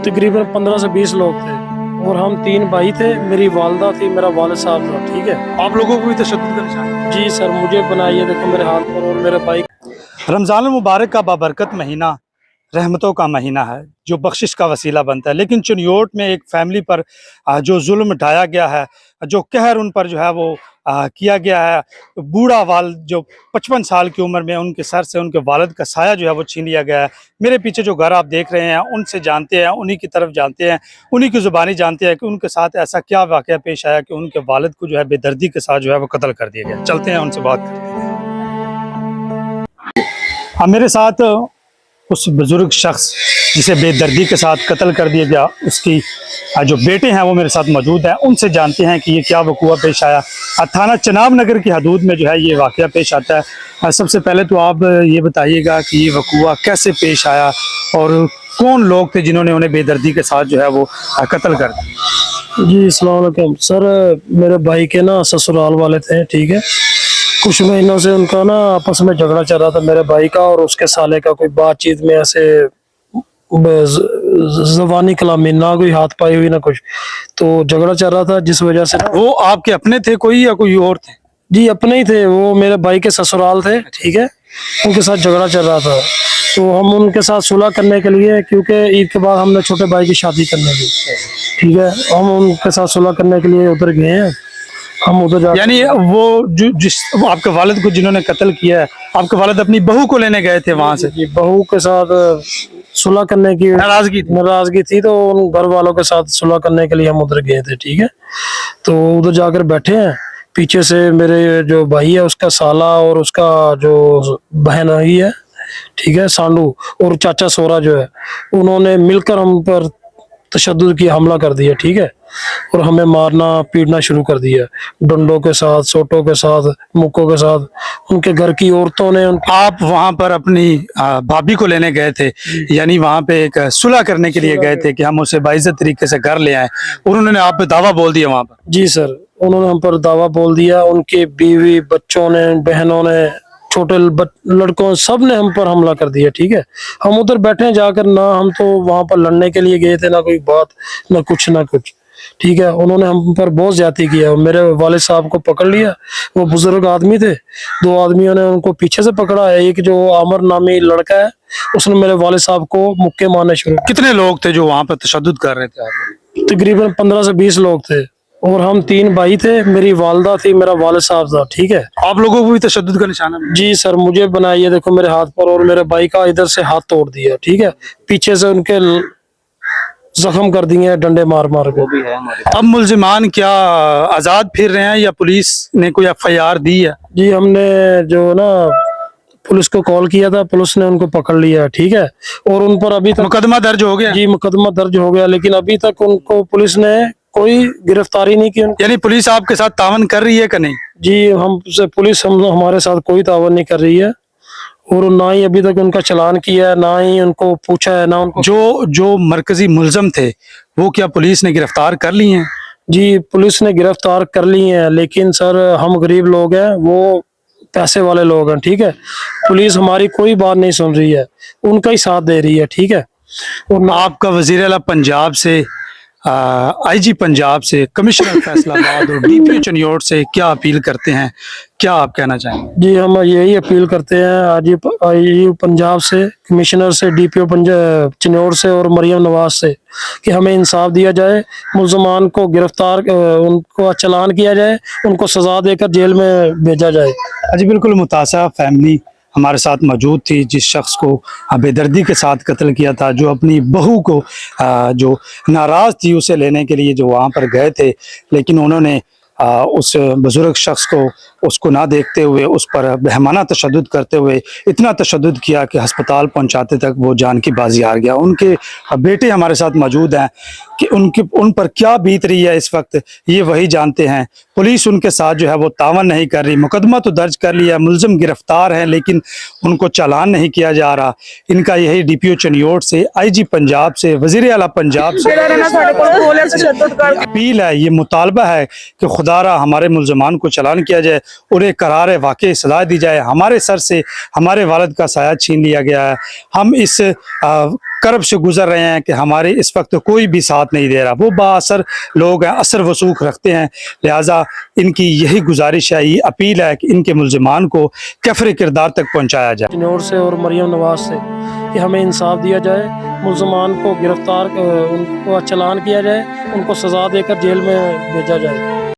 तकरीबन 15 से 20 लोग थे और हम 3 भाई थे, मेरी वालदा थी, मेरा वालिद साहब था। ठीक है, आप लोगों को भी तशद्दुद का निशान? जी सर, मुझे बनाइए, देखो मेरे हाथ पर और मेरे भाई। रमज़ान मुबारक का बाबरकत महीना रहमतों का महीना है जो बख्शिश का वसीला बनता है, लेकिन चुनियोट में एक फैमिली पर जो जुल्म ढाया गया है, जो कहर उन पर जो है वो किया गया है। बूढ़ा वाल जो 55 साल की उम्र में उनके सर से उनके वालिद का साया जो है वो छीन लिया गया है। मेरे पीछे जो घर आप देख रहे हैं उनसे जानते हैं, उन्हीं की तरफ जानते हैं, उन्हीं की ज़ुबानी जानते हैं कि उनके साथ ऐसा क्या वाक़या पेश आया कि उनके वालिद को जो है बेदर्दी के साथ जो है वो कत्ल कर दिया गया। चलते हैं उनसे बात करते हैं। मेरे साथ उस बुजुर्ग शख्स जिसे बेदर्दी के साथ कत्ल कर दिया गया, उसकी जो बेटे हैं वो मेरे साथ मौजूद हैं। उनसे जानते हैं कि ये क्या वक़ूआ पेश आया। थाना चनाब नगर की हदूद में जो है ये वाक़या पेश आता है। सबसे पहले तो आप ये बताइएगा कि ये वक़ूआ कैसे पेश आया और कौन लोग थे जिन्होंने उन्हें बेदर्दी के साथ जो है वो कत्ल कर दिया। जी अस्सलाम वालेकुम सर, मेरे भाई के ना ससुराल वाले थे। ठीक है, कुछ महीनों से उनका ना आपस में झगड़ा चल रहा था, मेरे भाई का और उसके साले का। कोई बातचीत में ऐसे ज़बानी कलामी, ना कोई हाथ पाई हुई ना कुछ, तो झगड़ा चल रहा था जिस वजह से ना। वो आपके अपने थे कोई या कोई और थे? जी अपने ही थे, वो मेरे भाई के ससुराल थे। ठीक है, उनके साथ झगड़ा चल रहा था, तो हम उनके साथ सुलह करने के लिए, क्योंकि ईद के बाद हमने छोटे भाई की शादी करने की। ठीक है, हम उनके साथ सुलह करने के लिए उधर गए हैं। हम उधर जा, यानी वो जिस आपके वालिद को जिन्होंने कत्ल किया है, आपके वालिद अपनी बहू को लेने गए थे वहां से? जी बहू के साथ सुलह करने की नाराजगी थी, तो उन घर वालों के साथ सुलह करने के लिए हम उधर गए थे। ठीक है, तो उधर जाकर बैठे हैं, पीछे से मेरे जो भाई है उसका साला और उसका जो बहन आई है, ठीक है, सांडू, और चाचा सोरा जो है, उन्होंने मिलकर हम पर तशद्दुद की हमला कर दिया। ठीक है, और हमें मारना पीटना शुरू कर दिया, डंडों के साथ, सोटों के साथ, मुक्कों के साथ। उनके घर की औरतों ने आप वहां पर अपनी भाभी को लेने गए थे, यानी वहां पे एक सुलह करने के लिए गए थे कि हम उसे बाइज्जत तरीके से घर ले आए, और उन्होंने आप पे दावा बोल दिया वहां पर? जी सर, उन्होंने हम पर दावा बोल दिया। उनकी बीवी, बच्चों ने, बहनों ने, छोटे लड़कों, सब ने हम पर हमला कर दिया। ठीक है, हम उधर बैठे जाकर, ना हम तो वहां पर लड़ने के लिए गए थे, ना कोई बात, ना कुछ। ठीक है, उन्होंने हम पर बहुत ज्यादती किया। मेरे वालिद साहब को पकड़ लिया, वो बुजुर्ग आदमी थे, 2 आदमियों ने उनको पीछे से पकड़ा है। एक जो आमर नामी लड़का है, उसने मेरे वालिद साहब को मुक्के मारने शुरू। कितने लोग थे जो वहां पर तशद्दुद कर रहे थे आप? तकरीबन 15 से 20 लोग थे और हम 3 भाई थे, मेरी वालदा थी, मेरा वालिद साहब था। ठीक है, आप लोगों को भी तशद्दुद का निशाना मिला? जी सर, मुझे बनाइए, देखो मेरे हाथ पर और मेरे भाई का इधर से हाथ तोड़ दिया। ठीक है, पीछे से उनके जख्म कर दिए डंडे मार के। भी है अब मुल्जिमान क्या आजाद फिर रहे हैं या पुलिस ने कोई FIR दी है? जी हमने जो ना पुलिस को कॉल किया था, पुलिस ने उनको पकड़ लिया। ठीक है, और उन पर अभी तक मुकदमा दर्ज हो गया? जी मुकदमा दर्ज हो गया, लेकिन अभी तक उनको पुलिस ने कोई गिरफ्तारी नहीं की। यानी पुलिस आपके साथ तावन कर रही है कि नहीं? जी पुलिस हमारे साथ कोई तावन नहीं कर रही है, और ना ही अभी तक उनका चालान किया है, ना ही उनको पूछा है, ना उनको। जो मरकजी मुलजम थे वो क्या पुलिस ने गिरफ्तार कर ली हैं? जी पुलिस ने गिरफ्तार कर ली हैं, लेकिन सर हम गरीब लोग हैं, वो पैसे वाले लोग हैं। ठीक है, पुलिस हमारी कोई बात नहीं सुन रही है, उनका ही साथ दे रही है। ठीक है, और आपका वज़ीर आला पंजाब से, IG पंजाब से, कमिश्नर फैसलाबाद और DPO चनियोट से क्या अपील करते हैं, क्या आप कहना चाहेंगे? जी हम यही अपील करते हैं IG पंजाब से, कमिश्नर से, DPO पंजाब चनियोट से और मरियम नवाज से, कि हमें इंसाफ दिया जाए, मुल्ज़मान को गिरफ्तार, उनको चालान किया जाए, उनको सजा देकर जेल में भेजा जाए। जी बिल्कुल, मुतासा फैमिली हमारे साथ मौजूद थी, जिस शख्स को बेदर्दी के साथ कत्ल किया था, जो अपनी बहू को जो नाराज़ थी उसे लेने के लिए जो वहाँ पर गए थे, लेकिन उन्होंने उस बुजुर्ग शख्स को, उसको ना देखते हुए उस पर बेहमाना तशद्दुद करते हुए इतना तशद्दुद किया कि अस्पताल पहुंचाते तक वो जान की बाजी हार गया। उनके बेटे हमारे साथ मौजूद हैं कि उन पर क्या बीत रही है इस वक्त, ये वही जानते हैं। पुलिस उनके साथ जो है वो तावन नहीं कर रही, मुकदमा तो दर्ज कर लिया, मुलजिम गिरफ्तार हैं, लेकिन उनको चालान नहीं किया जा रहा। इनका यही DPO चनियोट से, IG पंजाब से, वज़ीर आला पंजाब से अपील है, ये मुतालबा है कि खुदारा हमारे मुल्ज़मान को चालान किया जाए, उन्हें करार वाक़ई सजा दी जाए। हमारे सर से हमारे वालिद का साया छीन लिया गया है। हम इस کرب سے گزر رہے ہیں کہ ہمارے اس وقت کوئی بھی ساتھ نہیں دے رہا. وہ بااثر لوگ ہیں, اثر وثوق رکھتے ہیں, لہٰذا ان کی یہی گزارش ہے, یہ اپیل ہے کہ ان کے ملزمان کو کفر کردار تک پہنچایا جائے. چنور سے اور مریم نواز سے کہ ہمیں انصاف دیا جائے, ملزمان کو گرفتار ان کو چلان کیا جائے, ان کو سزا دے کر جیل میں بھیجا جائے.